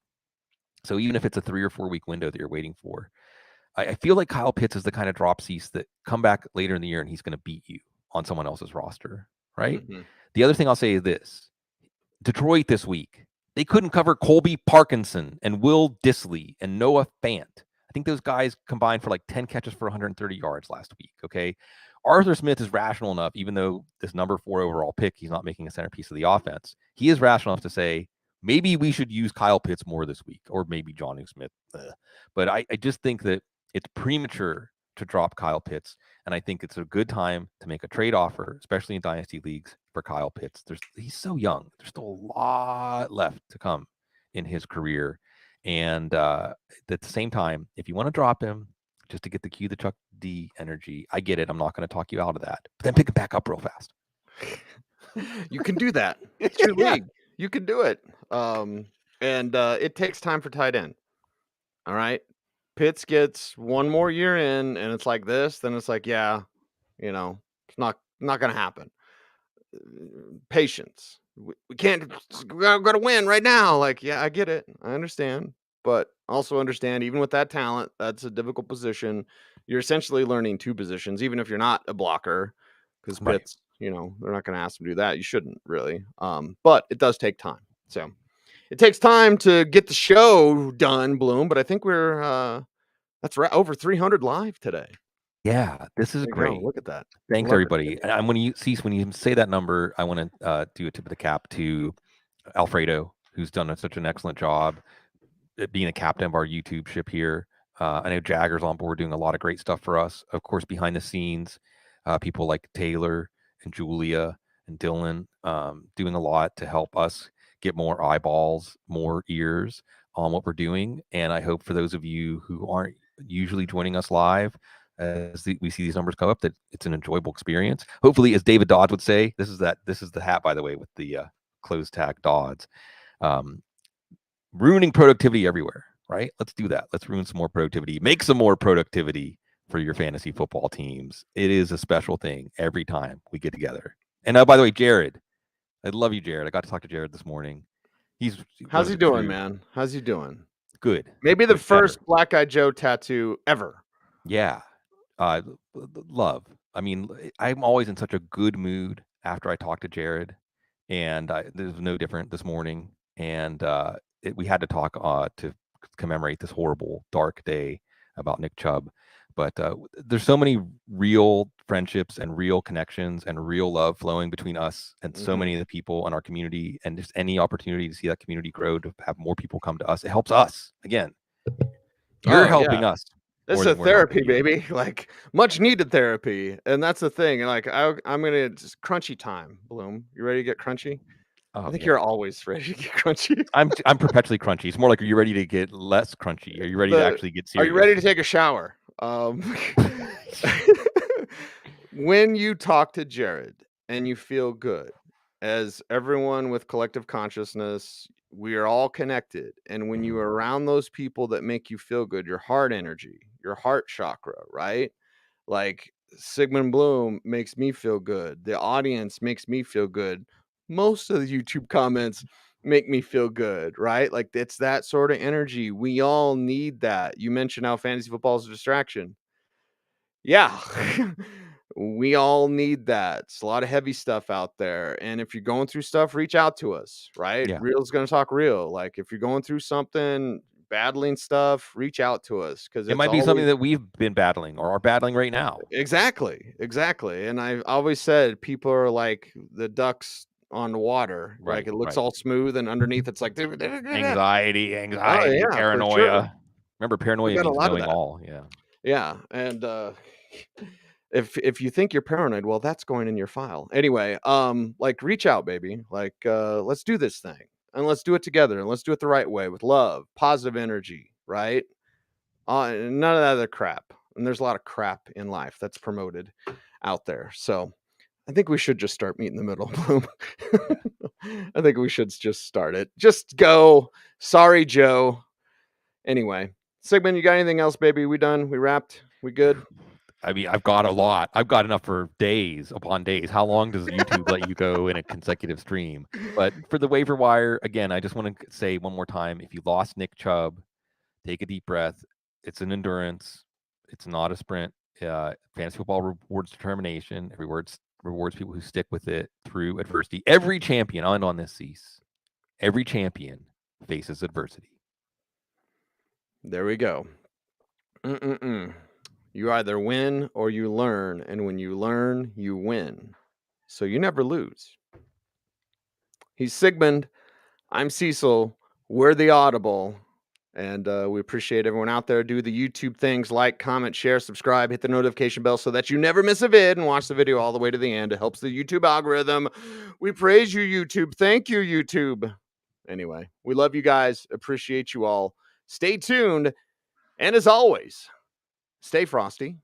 So even if it's a 3 or 4 week window that you're waiting for, I feel like Kyle Pitts is the kind of drop cease that come back later in the year and he's going to beat you on someone else's roster, right? Mm-hmm. The other thing I'll say is this. Detroit this week, they couldn't cover Colby Parkinson and Will Dissly and Noah Fant. I think those guys combined for like 10 catches for 130 yards last week, okay? Arthur Smith is rational enough, even though this number 4 overall pick, he's not making a centerpiece of the offense. He is rational enough to say, maybe we should use Kyle Pitts more this week, or maybe Jonnu Smith. But I just think that it's premature to drop Kyle Pitts, and I think it's a good time to make a trade offer, especially in dynasty leagues, for Kyle Pitts. He's so young. There's still a lot left to come in his career. And at the same time, if you want to drop him just to get the cue the Chuck D energy, I get it. I'm not going to talk you out of that. But then pick him back up real fast. You can do that. It's your league. You can do it. And it takes time for tight end. All right. Pitts gets one more year in, and it's like this. Then it's like, yeah, it's not going to happen. Patience. We can't. We got to win right now. Like, yeah, I get it. I understand, but also understand even with that talent, that's a difficult position. You're essentially learning 2 positions, even if you're not a blocker, because Pitts, they're not going to ask him to do that. You shouldn't really. But it does take time. So it takes time to get the show done, Bloom. But I think we're that's right, over 300 live today. Yeah, this is great. Look at that. Thanks, everybody. And when you say that number, I want to do a tip of the cap to Alfredo, who's done such an excellent job at being a captain of our YouTube ship here. I know Jagger's on board doing a lot of great stuff for us. Of course, behind the scenes, people like Taylor and Julia and Dylan doing a lot to help us get more eyeballs, more ears on what we're doing. And I hope for those of you who aren't usually joining us live, as we see these numbers come up, that it's an enjoyable experience. Hopefully, as David Dodds would say, this is the hat, by the way, with the closed tag Dodds. Ruining productivity everywhere, right? Let's do that. Let's ruin some more productivity. Make some more productivity for your fantasy football teams. It is a special thing every time we get together. And by the way, Jared, I love you, Jared. I got to talk to Jared this morning. How's he doing, man? How's he doing? Good. Maybe the first Black Eyed Joe tattoo ever. Yeah. Love. I mean, I'm always in such a good mood after I talk to Jared, and this was no different this morning. And we had to talk to commemorate this horrible, dark day about Nick Chubb. But there's so many real friendships and real connections and real love flowing between us and so many of the people in our community, and just any opportunity to see that community grow, to have more people come to us. It helps us. Again, you're helping us. This is a therapy, baby. Like much needed therapy. And that's the thing. Like I'm gonna just crunchy time, Bloom. You ready to get crunchy? I think you're always ready to get crunchy. I'm perpetually crunchy. It's more like, are you ready to get less crunchy? Are you ready to actually get serious? Are you ready to take a shower? When you talk to Jared and you feel good, as everyone with collective consciousness, we are all connected. And when you are around those people that make you feel good, your heart energy, your heart chakra, right? Like Sigmund Bloom makes me feel good. The audience makes me feel good. Most of the YouTube comments make me feel good, right? Like it's that sort of energy. We all need that. You mentioned how fantasy football is a distraction. Yeah. We all need that. It's a lot of heavy stuff out there. And if you're going through stuff, reach out to us, right? Yeah. Real's going to talk real. Like if you're going through something, battling stuff, reach out to us because It might be something that we've been battling or are battling right now. Exactly. And I've always said people are like the ducks on the water. Right, Like it looks right. all smooth and underneath it's like Anxiety, yeah, for paranoia. sure. Remember, paranoia got a means lot of knowing that. all. Yeah. Yeah. And if you think you're paranoid, well, that's going in your file. Anyway, like reach out, baby. Like let's do this thing. And let's do it together and let's do it the right way with love, positive energy, right? None of that other crap. And there's a lot of crap in life that's promoted out there. So I think we should just start meeting in the middle, Bloom. I think we should just start it. Just go. Sorry, Joe. Anyway, Sigmund, you got anything else, baby? We done? We wrapped? We good? I mean, I've got a lot. I've got enough for days upon days. How long does YouTube let you go in a consecutive stream? But for the waiver wire, again, I just want to say one more time, if you lost Nick Chubb, take a deep breath. It's an endurance. It's not a sprint. Fantasy football rewards determination. It rewards people who stick with it through adversity. Every champion, I'll end on this, Cease. Every champion faces adversity. There we go. You either win or you learn. And when you learn, you win. So you never lose. He's Sigmund. I'm Cecil. We're the Audible. And we appreciate everyone out there. Do the YouTube things, like, comment, share, subscribe, hit the notification bell so that you never miss a vid and watch the video all the way to the end. It helps the YouTube algorithm. We praise you, YouTube. Thank you, YouTube. Anyway, we love you guys. Appreciate you all. Stay tuned. And as always, stay frosty.